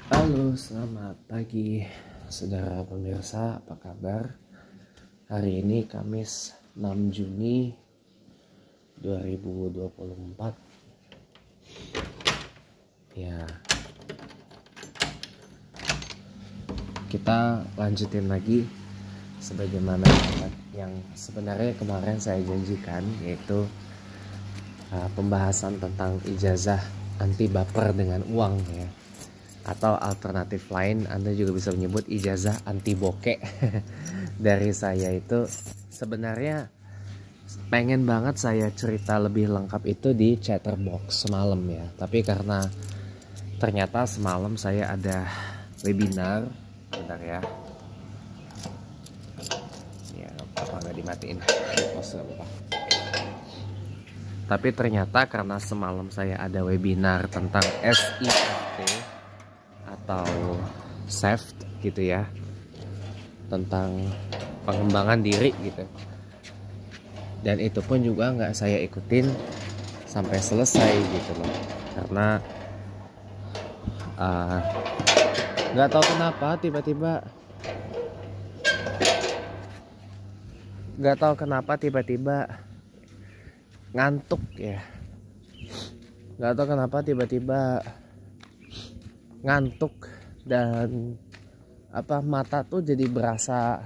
Halo, selamat pagi saudara pemirsa, apa kabar? Hari ini Kamis 6 Juni 2024. Ya, kita lanjutin lagi sebagaimana yang sebenarnya kemarin saya janjikan, yaitu pembahasan tentang ijazah anti baper dengan uang ya. Atau alternatif lain Anda juga bisa menyebut ijazah anti bokek. Dari saya itu sebenarnya pengen banget saya cerita lebih lengkap itu di Chatterbox semalam ya. Tapi karena ternyata semalam saya ada webinar. Bentar ya. Ya apa nggak dimatiin? Tapi ternyata karena semalam saya ada webinar tentang SIFT atau SEFT gitu ya, tentang pengembangan diri gitu, dan itu pun juga nggak saya ikutin sampai selesai gitu loh, karena nggak tahu kenapa tiba-tiba ngantuk ya, nggak tahu kenapa tiba-tiba ngantuk dan mata tuh jadi berasa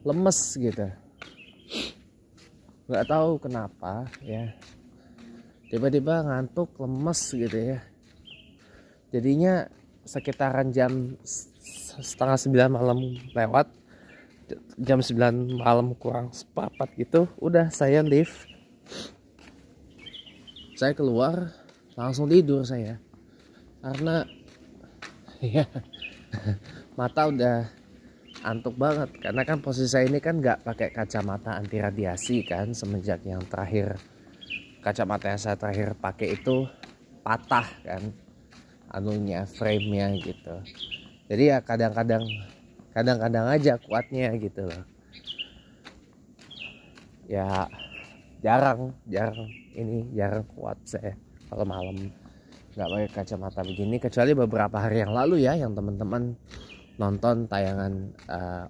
lemes gitu, nggak tahu kenapa ya, tiba-tiba ngantuk lemes gitu ya. Jadinya sekitaran jam setengah 9 malam lewat, jam 9 malam kurang seperempat gitu, udah saya lift, saya keluar langsung tidur saya, karena ya mata udah antuk banget. Karena kan posisi saya ini kan nggak pakai kacamata anti radiasi kan, semenjak yang terakhir kacamata yang saya terakhir pakai itu patah kan anunya, frame-nya gitu. Jadi ya kadang-kadang aja kuatnya gitu loh ya, jarang kuat saya kalau malam nggak pakai kacamata begini, kecuali beberapa hari yang lalu ya, yang teman-teman nonton tayangan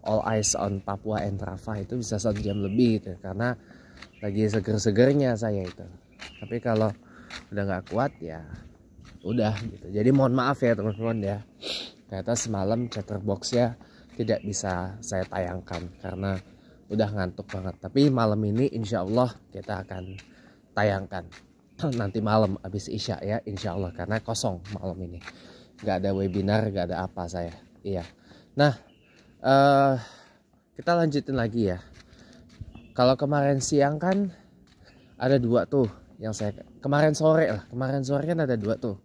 All Eyes on Papua and Rafah itu bisa 1 jam lebih gitu, karena lagi seger-segernya saya itu. Tapi kalau udah nggak kuat ya udah gitu. Jadi mohon maaf ya teman-teman ya, ternyata semalam Chatterbox ya tidak bisa saya tayangkan karena udah ngantuk banget. Tapi malam ini insya Allah kita akan tayangkan nanti malam habis isya ya, insya Allah, karena kosong malam ini, nggak ada webinar, nggak ada apa saya. Iya. Nah, kita lanjutin lagi ya. Kalau kemarin siang kan ada 2 tuh yang saya, kemarin sore kan ada 2 tuh.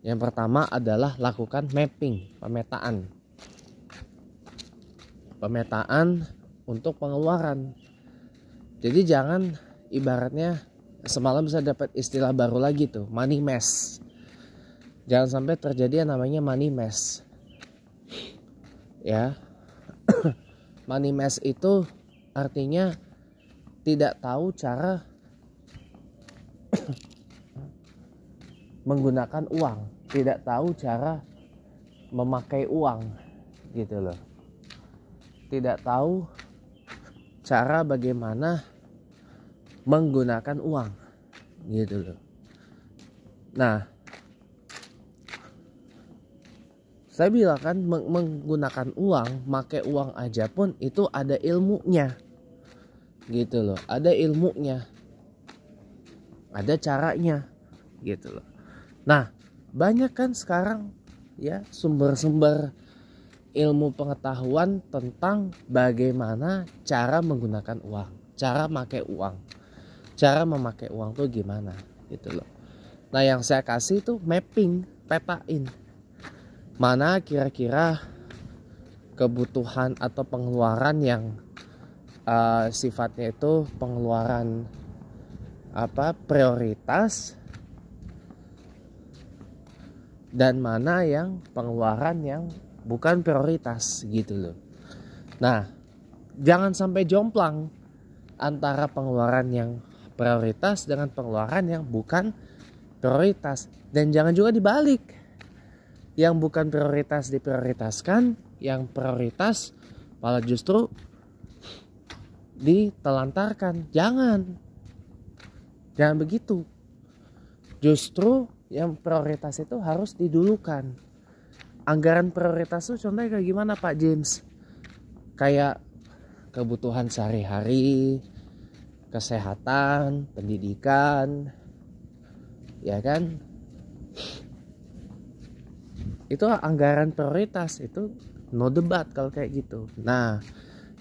Yang pertama adalah lakukan mapping, pemetaan untuk pengeluaran. Jadi jangan ibaratnya semalam saya dapat istilah baru lagi tuh, money mess. Jangan sampai terjadi yang namanya money mess ya. Money mess itu artinya tidak tahu cara menggunakan uang, tidak tahu cara memakai uang gitu loh, tidak tahu cara bagaimana menggunakan uang gitu loh. Nah, saya bilang kan menggunakan uang, pakai uang aja pun itu ada ilmunya gitu loh, ada ilmunya, ada caranya gitu loh. Nah, banyak kan sekarang ya sumber-sumber ilmu pengetahuan tentang bagaimana cara menggunakan uang, cara memakai uang tuh gimana gitu loh. Nah, yang saya kasih tuh mapping, petain mana kira-kira kebutuhan atau pengeluaran yang sifatnya itu pengeluaran prioritas, dan mana yang pengeluaran yang bukan prioritas gitu loh. Nah, jangan sampai jomplang antara pengeluaran yang prioritas dengan pengeluaran yang bukan prioritas, dan jangan juga dibalik. Yang bukan prioritas diprioritaskan, yang prioritas malah justru ditelantarkan. Jangan begitu. Justru yang prioritas itu harus didulukan. Anggaran prioritas itu contohnya kayak gimana Pak James? Kayak kebutuhan sehari-hari, kesehatan, pendidikan, ya kan? Itu anggaran prioritas, itu no debat kalau kayak gitu. Nah,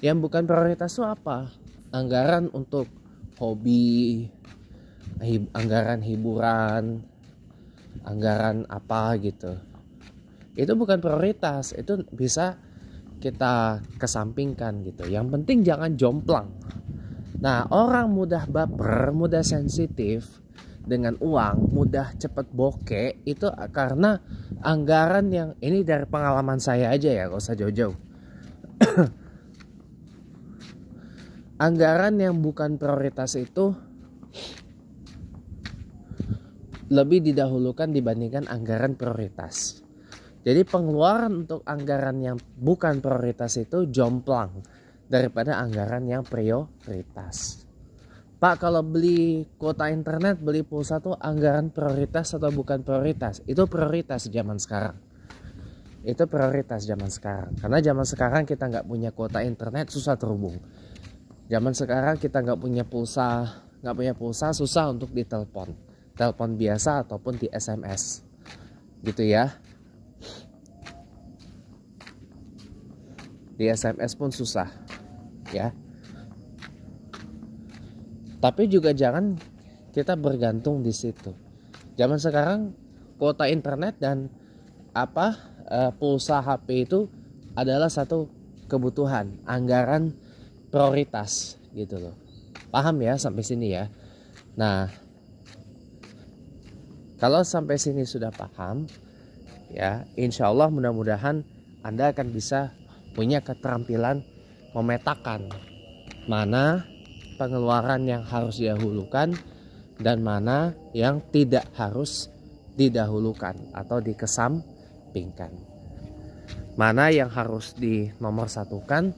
yang bukan prioritas itu apa? Anggaran untuk hobi, anggaran hiburan, anggaran apa gitu. Itu bukan prioritas, itu bisa kita kesampingkan gitu. Yang penting jangan jomplang. Nah, orang mudah baper, mudah sensitif dengan uang, mudah cepet bokeh itu karena anggaran yang ini dari pengalaman saya aja ya, gak usah jauh-jauh. Anggaran yang bukan prioritas itu lebih didahulukan dibandingkan anggaran prioritas. Jadi pengeluaran untuk anggaran yang bukan prioritas itu jomplang daripada anggaran yang prioritas. Pak, kalau beli kuota internet, beli pulsa tuh anggaran prioritas atau bukan prioritas? Itu prioritas zaman sekarang. Itu prioritas zaman sekarang. Karena zaman sekarang kita nggak punya kuota internet, susah terhubung. Zaman sekarang kita nggak punya pulsa susah untuk ditelepon. Telepon biasa ataupun di SMS. Gitu ya. Di SMS pun susah. Ya. Tapi juga jangan kita bergantung di situ. Zaman sekarang kuota internet dan pulsa HP itu adalah satu kebutuhan, anggaran prioritas gitu loh. Paham ya sampai sini ya? Nah, kalau sampai sini sudah paham ya, insya Allah mudah-mudahan Anda akan bisa punya keterampilan memetakan mana pengeluaran yang harus didahulukan dan mana yang tidak harus didahulukan atau dikesampingkan. Mana yang harus dinomorsatukan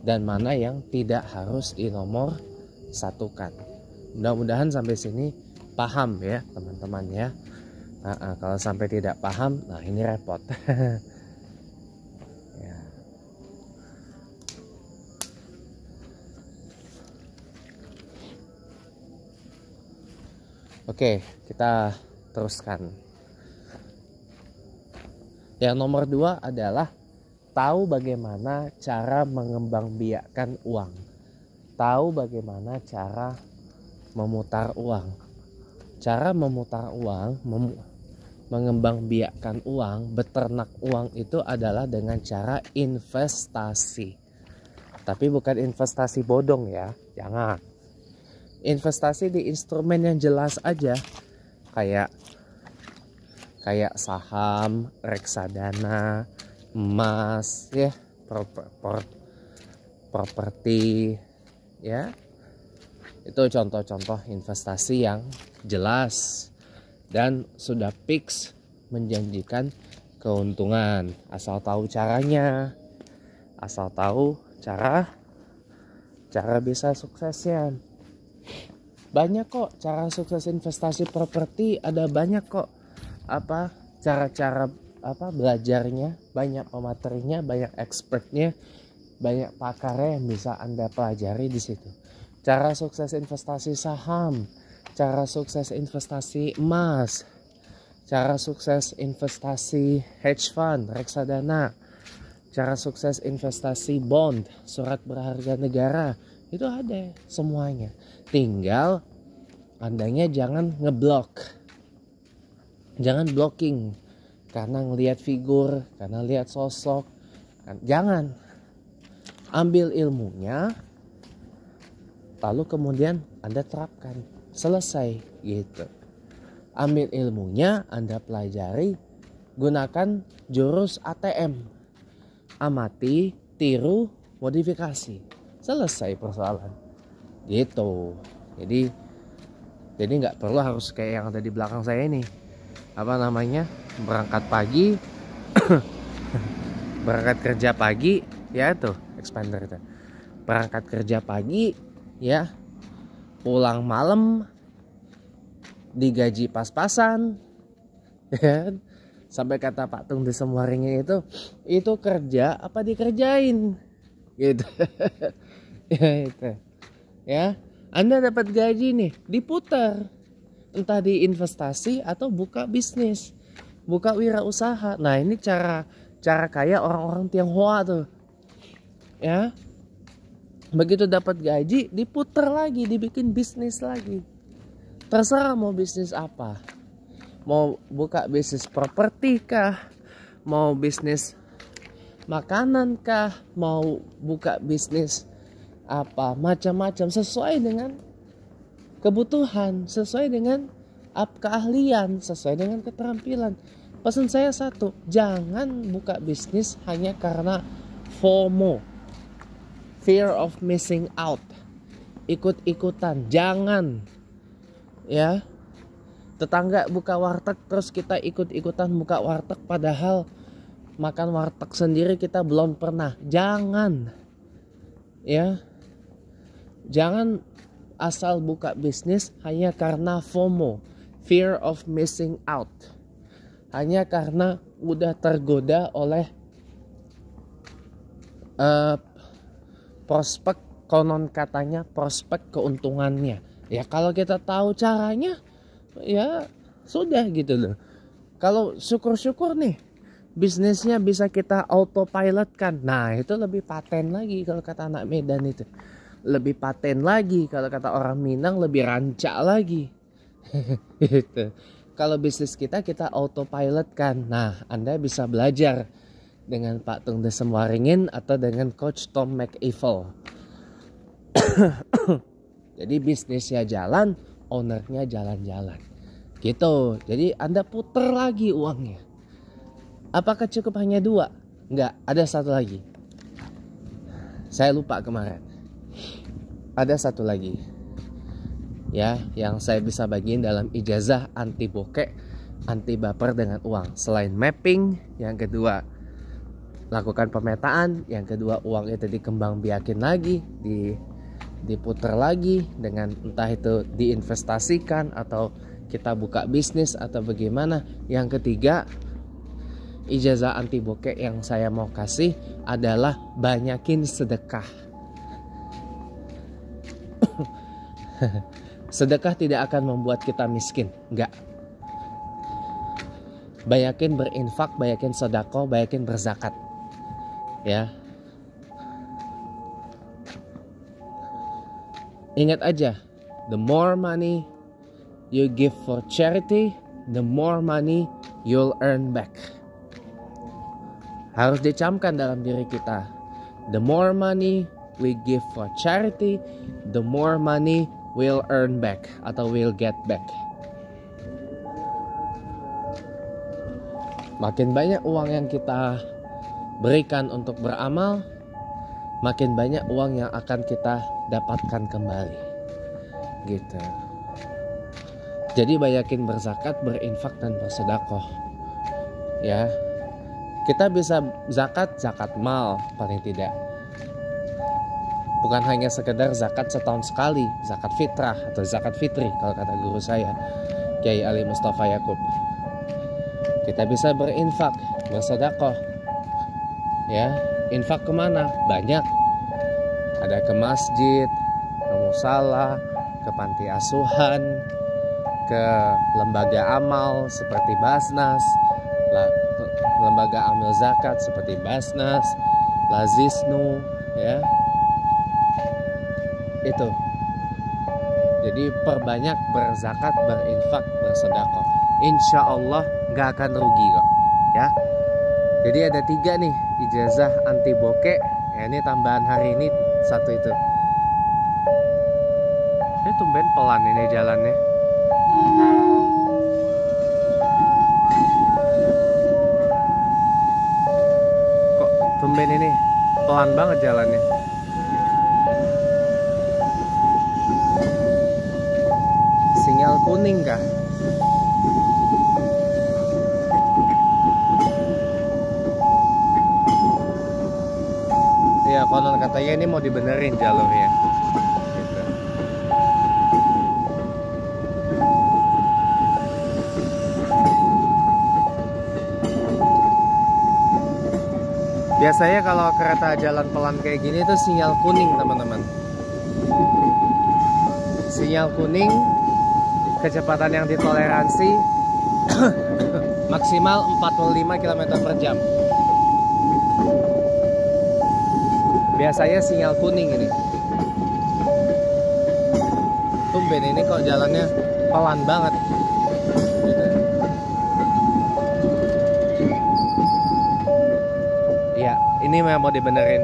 dan mana yang tidak harus dinomorsatukan. Mudah-mudahan sampai sini paham ya teman-teman ya. Kalau sampai tidak paham, nah ini repot. Ya. Oke, kita teruskan. Yang nomor 2 adalah tahu bagaimana cara mengembangbiakkan uang. Tahu bagaimana cara memutar uang. Cara memutar uang, mengembangbiakkan uang, beternak uang itu adalah dengan cara investasi. Tapi bukan investasi bodong ya, jangan. Investasi di instrumen yang jelas aja, kayak saham, reksadana, emas, ya, properti, ya. Itu contoh-contoh investasi yang jelas dan sudah fix menjanjikan keuntungan. Asal tahu caranya, asal tahu cara bisa suksesnya. Banyak kok cara sukses investasi properti, ada banyak kok cara-cara belajarnya, banyak pematerinya, banyak expertnya, banyak pakarnya yang bisa Anda pelajari di situ. Cara sukses investasi saham, cara sukses investasi emas, cara sukses investasi hedge fund, reksadana, cara sukses investasi bond, surat berharga negara, itu ada semuanya. Tinggal Andanya jangan ngeblok, jangan blocking karena ngelihat figur, karena lihat sosok. Jangan, ambil ilmunya lalu kemudian Anda terapkan, selesai gitu. Ambil ilmunya, Anda pelajari, gunakan jurus ATM, amati, tiru, modifikasi, selesai persoalan gitu. Jadi nggak perlu harus kayak yang ada di belakang saya ini, berangkat pagi, Berangkat kerja pagi, ya tuh expander itu. Berangkat kerja pagi, ya, pulang malam, digaji pas-pasan, ya. Sampai kata Pak Tung di Semuaringin itu kerja apa dikerjain, gitu. Ya itu, ya. Anda dapat gaji nih, diputar, entah di investasi atau buka bisnis, buka wirausaha. Nah ini cara kaya orang-orang Tionghoa tuh, ya. Begitu dapat gaji diputar lagi, dibikin bisnis lagi. Terserah mau bisnis apa, mau buka bisnis properti kah, mau bisnis makanan kah, mau buka bisnis apa, macam-macam, sesuai dengan kebutuhan, sesuai dengan keahlian, sesuai dengan keterampilan. Pesan saya satu, jangan buka bisnis hanya karena FOMO, fear of missing out, ikut-ikutan. Jangan, ya. Tetangga buka warteg terus kita ikut-ikutan buka warteg, padahal makan warteg sendiri kita belum pernah. Jangan, ya. Jangan asal buka bisnis hanya karena FOMO, fear of missing out, hanya karena udah tergoda oleh prospek, konon katanya prospek keuntungannya. Ya kalau kita tahu caranya, ya sudah gitu loh. Kalau syukur-syukur nih bisnisnya bisa kita autopilot kan. Nah itu lebih paten lagi kalau kata anak Medan itu. Lebih paten lagi kalau kata orang Minang, lebih rancak lagi. Gitu. Kalau bisnis kita autopilot kan. Nah Anda bisa belajar dengan Pak Tung de Semuaringin atau dengan Coach Tom McEvil. Jadi bisnisnya jalan, ownernya jalan-jalan, gitu. Jadi Anda puter lagi uangnya. Apakah cukup hanya 2? Enggak, ada satu lagi. Saya lupa kemarin. Ada satu lagi, ya, yang saya bisa bagiin dalam ijazah anti bokek, anti baper dengan uang. Selain mapping, yang kedua lakukan pemetaan, yang kedua uang itu dikembang biakin lagi, diputer lagi dengan entah itu diinvestasikan atau kita buka bisnis atau bagaimana. Yang ketiga, ijazah anti bokek yang saya mau kasih adalah banyakin sedekah. Sedekah tidak akan membuat kita miskin, enggak. Banyakin berinfak, banyakin sedekah, banyakin berzakat, ya. Ingat aja, the more money you give for charity, the more money you'll earn back. Harus dicamkan dalam diri kita. The more money we give for charity, the more money we'll earn back atau we'll get back. Makin banyak uang yang kita berikan untuk beramal, makin banyak uang yang akan kita dapatkan kembali, gitu. Jadi banyakin berzakat, berinfak dan bersedekah, ya. Kita bisa zakat mal paling tidak. Bukan hanya sekedar zakat setahun sekali, zakat fitrah atau zakat fitri kalau kata guru saya, Kiai Ali Mustafa Yakub. Kita bisa berinfak, bersedekah, ya. Infak kemana? Banyak. Ada ke masjid, ke musala, ke panti asuhan, ke lembaga amal seperti Basnas, lembaga amil zakat seperti Basnas, Lazisnu, ya. Itu. Jadi perbanyak berzakat, berinfak, bersedekah. Insya Allah nggak akan rugi kok, ya. Jadi ada 3 nih ijazah anti bokek. Ya, ini tambahan hari ini satu itu. Ini tumben pelan ini jalannya. Kok tumben ini pelan banget jalannya. Sinyal kuning kah? katanya ini mau dibenerin jalurnya gitu. Biasanya kalau kereta jalan pelan kayak gini itu sinyal kuning teman-teman. Sinyal kuning, kecepatan yang ditoleransi maksimal 45 km per jam. Biasanya sinyal kuning ini. Tumben ini kok jalannya pelan banget gitu. Iya, ini memang mau dibenerin.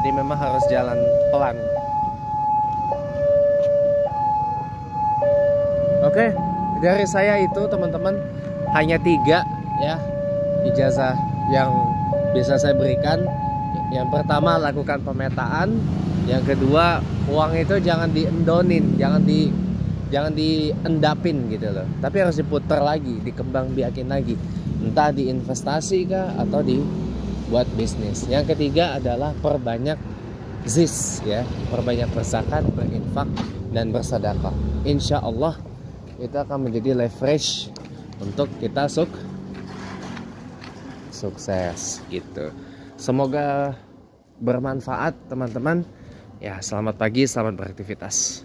Jadi memang harus jalan pelan. Oke, dari saya itu teman-teman hanya 3 ya ijazah yang bisa saya berikan. Yang pertama, lakukan pemetaan. Yang kedua, uang itu jangan diendonin, jangan diendapin gitu loh. Tapi harus diputar lagi, dikembang biakin lagi. Entah diinvestasi kah atau dibuat bisnis. Yang ketiga adalah perbanyak zis ya, perbanyak berzakat, berinfak dan bersedekah. Insya Allah itu akan menjadi leverage untuk kita sukses gitu. Semoga bermanfaat teman-teman. Ya, selamat pagi, selamat beraktivitas.